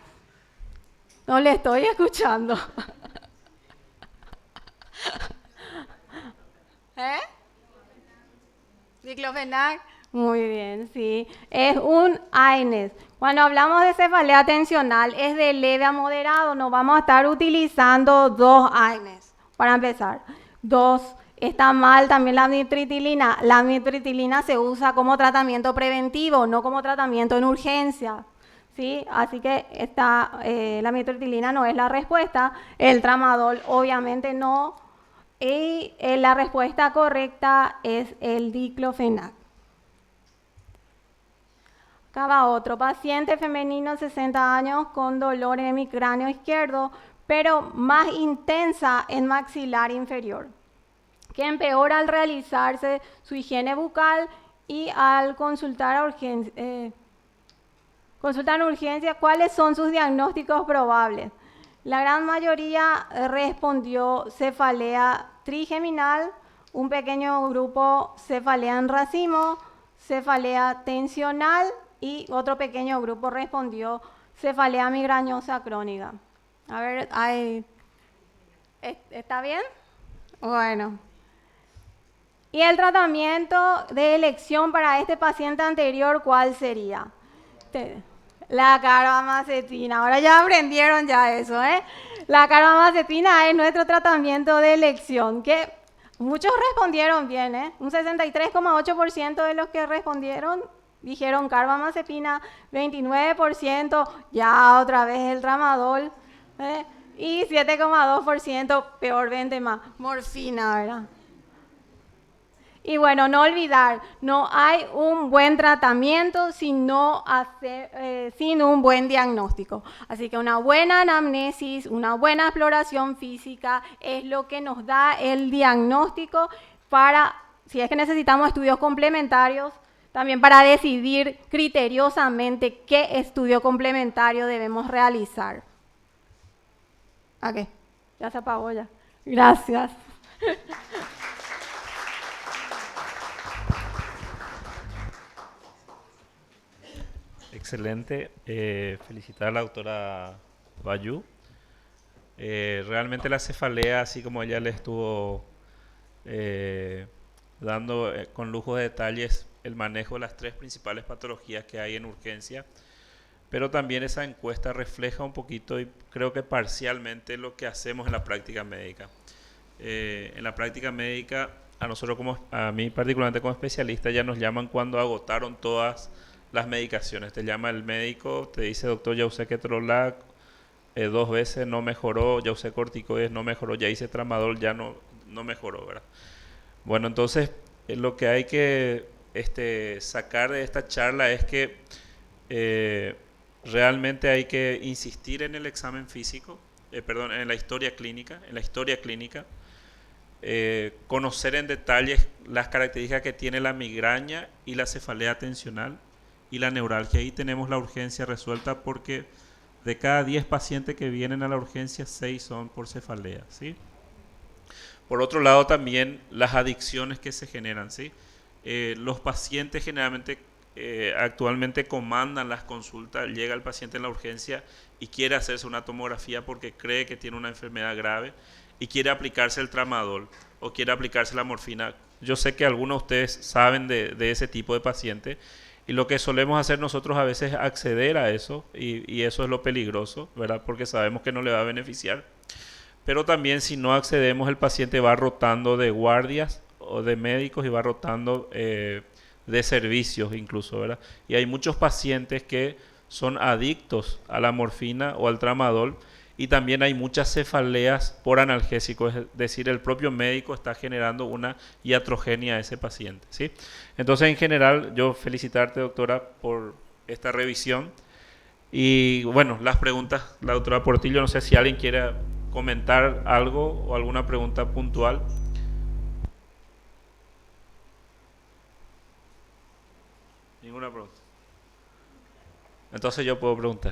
Speaker 2: no le estoy escuchando. Diclofenac. Muy bien, sí. Es un AINES. Cuando hablamos de cefalea tensional, es de leve a moderado. Nos vamos a estar utilizando 2 AINES. Para empezar, 2. Está mal también la amitriptilina. La amitriptilina se usa como tratamiento preventivo, no como tratamiento en urgencia. ¿Sí? Así que la amitriptilina no es la respuesta. El tramadol obviamente no. Y la respuesta correcta es el diclofenac. Acá va otro paciente femenino, 60 años, con dolor en el cráneo izquierdo, pero más intensa en maxilar inferior, que empeora al realizarse su higiene bucal y al consultar a urgencia. consulta en urgencia, ¿cuáles son sus diagnósticos probables? La gran mayoría respondió cefalea trigeminal, un pequeño grupo cefalea en racimo, cefalea tensional y otro pequeño grupo respondió cefalea migrañosa crónica. A ver, ¿está bien? Bueno. ¿Y el tratamiento de elección para este paciente anterior cuál sería? La carbamazepina. Ahora ya aprendieron ya eso, ¿eh? La carbamazepina es nuestro tratamiento de elección, que muchos respondieron bien, ¿eh? Un 63,8% de los que respondieron dijeron carbamazepina, 29% ya otra vez el tramadol, ¿eh? Y 7,2% peor vende más, morfina, ¿verdad? Y bueno, no olvidar, no hay un buen tratamiento sin un buen diagnóstico. Así que una buena anamnesis, una buena exploración física es lo que nos da el diagnóstico para, si es que necesitamos estudios complementarios, también para decidir criteriosamente qué estudio complementario debemos realizar. ¿A qué? Ya se apagó ya. Gracias.
Speaker 3: Excelente. Felicitar a la doctora Bayú. Realmente la cefalea, así como ella le estuvo dando con lujo de detalles el manejo de las 3 principales patologías que hay en urgencia, pero también esa encuesta refleja un poquito y creo que parcialmente lo que hacemos en la práctica médica. En la práctica médica, a mí particularmente como especialista, ya nos llaman cuando agotaron todas las medicaciones. Te llama el médico, te dice, doctor, ya usé ketorolac 2 veces, no mejoró, ya usé corticoides, no mejoró, ya hice tramadol, ya no mejoró, ¿verdad? Bueno, entonces lo que hay que sacar de esta charla es que realmente hay que insistir en el examen físico, en la historia clínica, conocer en detalle las características que tiene la migraña y la cefalea tensional y la neuralgia. Ahí tenemos la urgencia resuelta porque de cada 10 pacientes que vienen a la urgencia, 6 son por cefalea, ¿sí? Por otro lado, también las adicciones que se generan, ¿sí? Los pacientes generalmente actualmente comandan las consultas. Llega el paciente en la urgencia y quiere hacerse una tomografía porque cree que tiene una enfermedad grave y quiere aplicarse el tramadol o quiere aplicarse la morfina. Yo sé que algunos de ustedes saben de ese tipo de paciente, y lo que solemos hacer nosotros a veces es acceder a eso, y eso es lo peligroso, ¿verdad? Porque sabemos que no le va a beneficiar. Pero también, si no accedemos, el paciente va rotando de guardias o de médicos y va rotando de servicios incluso, ¿verdad? Y hay muchos pacientes que son adictos a la morfina o al tramadol, y también hay muchas cefaleas por analgésicos, es decir, el propio médico está generando una iatrogenia a ese paciente, ¿sí? Entonces, en general, yo felicitarte, doctora, por esta revisión. Y bueno, las preguntas, la doctora Portillo, no sé si alguien quiere comentar algo o alguna pregunta puntual. Ninguna pregunta. Entonces yo puedo preguntar.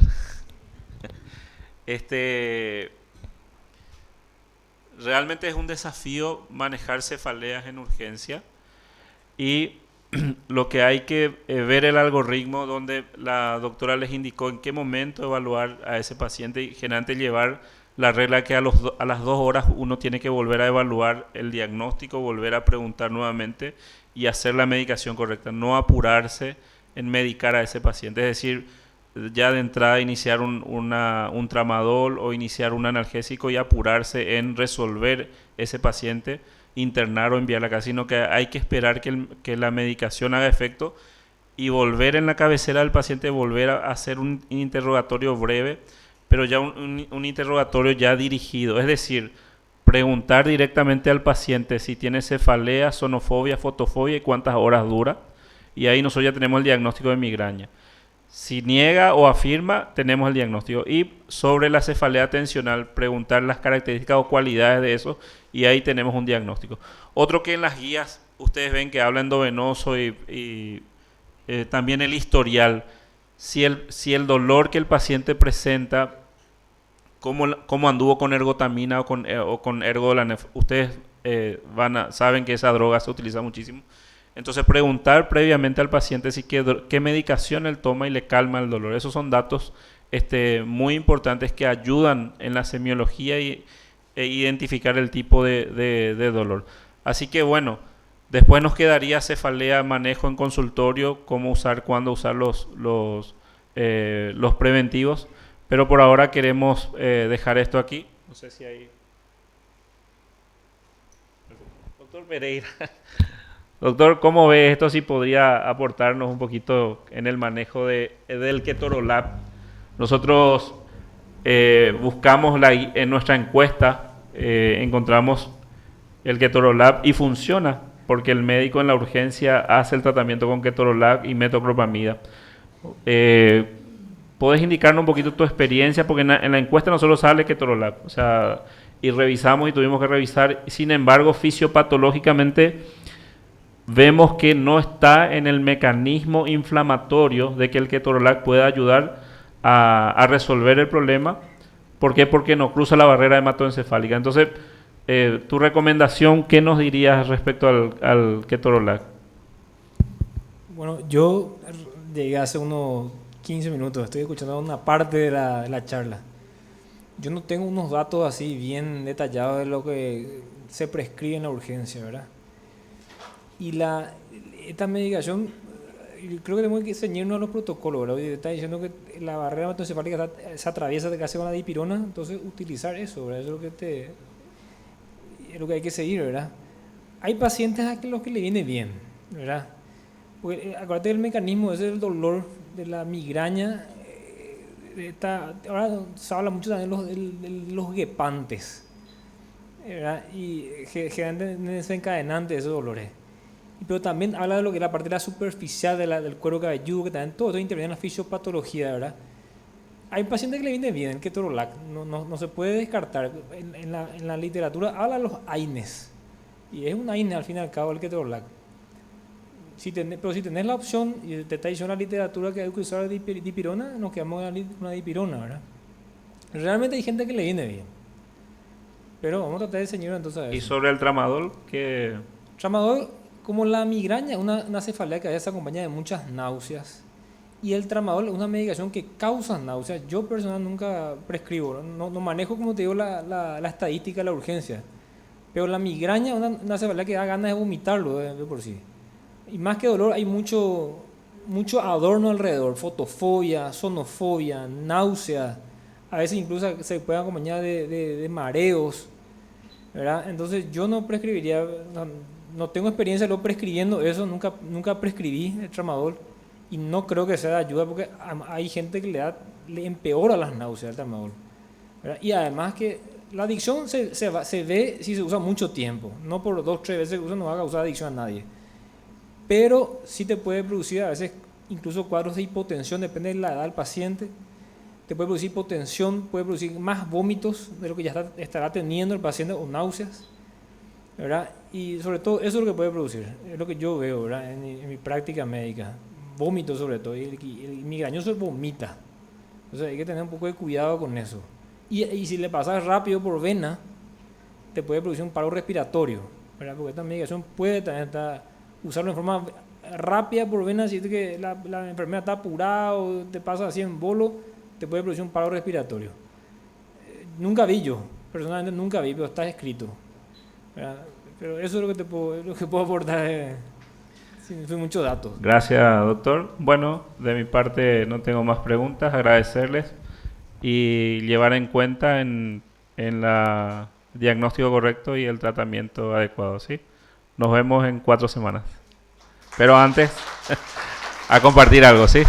Speaker 3: Realmente es un desafío manejar cefaleas en urgencia, y lo que hay que ver el algoritmo donde la doctora les indicó en qué momento evaluar a ese paciente, y generalmente llevar la regla que a las 2 horas uno tiene que volver a evaluar el diagnóstico, volver a preguntar nuevamente y hacer la medicación correcta, no apurarse en medicar a ese paciente, es decir, ya de entrada iniciar un tramadol o iniciar un analgésico y apurarse en resolver ese paciente, internar o enviar a la casa, sino que hay que esperar que la medicación haga efecto y volver en la cabecera del paciente, volver a hacer un interrogatorio breve, pero ya un interrogatorio ya dirigido, es decir, preguntar directamente al paciente si tiene cefalea, sonofobia, fotofobia y cuántas horas dura, y ahí nosotros ya tenemos el diagnóstico de migraña. Si niega o afirma, tenemos el diagnóstico. Y sobre la cefalea tensional, preguntar las características o cualidades de eso, y ahí tenemos un diagnóstico. Otro que en las guías ustedes ven que habla endovenoso y también el historial. si el dolor que el paciente presenta, cómo anduvo con ergotamina o con ergolanef. Ustedes saben que esa droga se utiliza muchísimo. Entonces preguntar previamente al paciente si qué medicación él toma y le calma el dolor. Esos son datos muy importantes que ayudan en la semiología e identificar el tipo de dolor. Así que bueno, después nos quedaría cefalea, manejo en consultorio, cómo usar, cuándo usar los preventivos. Pero por ahora queremos dejar esto aquí. No sé si hay... Doctor Pereira. Doctor, ¿cómo ve esto? Si podría aportarnos un poquito en el manejo del ketorolac. Nosotros buscamos en nuestra encuesta, encontramos el ketorolac y funciona, porque el médico en la urgencia hace el tratamiento con ketorolac y metoclopramida. ¿Puedes indicarnos un poquito tu experiencia? Porque en la encuesta no solo sale ketorolac, o sea, y revisamos y tuvimos que revisar. Sin embargo, fisiopatológicamente vemos que no está en el mecanismo inflamatorio de que el ketorolac pueda ayudar a resolver el problema. ¿Por qué? Porque no cruza la barrera hematoencefálica. Entonces, tu recomendación, ¿qué nos dirías respecto al ketorolac?
Speaker 4: Bueno, yo llegué hace unos 15 minutos, estoy escuchando una parte de la charla. Yo no tengo unos datos así bien detallados de lo que se prescribe en la urgencia, ¿verdad? Y esta medicación, creo que tenemos que ceñirnos a los protocolos, ¿verdad? Está diciendo que la barrera hematoencefálica se atraviesa casi con la dipirona, entonces utilizar eso, ¿verdad? Eso es lo que hay que seguir, ¿verdad? Hay pacientes a los que le viene bien, ¿verdad? Porque, acuérdate del mecanismo, ese es el dolor de la migraña. Ahora se habla mucho también de los guepantes, ¿verdad? Y generalmente desencadenantes de esos dolores. Pero también habla de lo que es la parte de la superficial del cuero cabelludo, que también todo interviene en la fisiopatología, ¿verdad? Hay pacientes que le viene bien el ketorolac, no se puede descartar. En la literatura habla de los AINES, y es un AINE al fin y al cabo el ketorolac. Pero si tenés la opción, y te está diciendo la literatura que hay que usar dipirona, nos quedamos con una dipirona, ¿verdad? Realmente hay gente que le viene bien. Pero vamos a tratar de enseñar entonces.
Speaker 3: ¿Y sobre el tramadol?
Speaker 4: Tramadol, como la migraña, una cefalea que a veces se acompaña de muchas náuseas. Y el tramadol es una medicación que causa náuseas. Yo personalmente nunca prescribo, no manejo, como te digo, la estadística de la urgencia. Pero la migraña es una cefalea que da ganas de vomitarlo de por sí. Y más que dolor, hay mucho adorno alrededor, fotofobia, sonofobia, náusea, a veces incluso se puede acompañar de mareos, ¿verdad? Entonces yo no prescribiría, no tengo experiencia luego prescribiendo eso, nunca prescribí el tramadol y no creo que sea de ayuda porque hay gente que le empeora las náuseas al tramadol, ¿verdad? Y además que la adicción se ve si se usa mucho tiempo, no por 2 o 3 veces que usa no va a causar adicción a nadie. Pero sí te puede producir a veces incluso cuadros de hipotensión, depende de la edad del paciente. Te puede producir hipotensión, puede producir más vómitos de lo que ya estará teniendo el paciente o náuseas, ¿verdad? Y sobre todo eso es lo que puede producir, es lo que yo veo, ¿verdad? En mi práctica médica, vómitos sobre todo, y el migrañoso vomita. Entonces hay que tener un poco de cuidado con eso. Y si le pasas rápido por vena, te puede producir un paro respiratorio, ¿verdad? Porque esta medicación puede también usarlo en forma rápida por vena, si es que la enfermedad está apurada o te pasa así en bolo, te puede producir un paro respiratorio. Nunca vi yo, personalmente nunca vi, pero está escrito, ¿verdad? Pero eso es lo que puedo aportar, sin muchos datos.
Speaker 3: Gracias, doctor. Bueno, de mi parte no tengo más preguntas, agradecerles y llevar en cuenta en el diagnóstico correcto y el tratamiento adecuado, ¿sí? Nos vemos en 4 semanas. Pero antes, a compartir algo, ¿sí?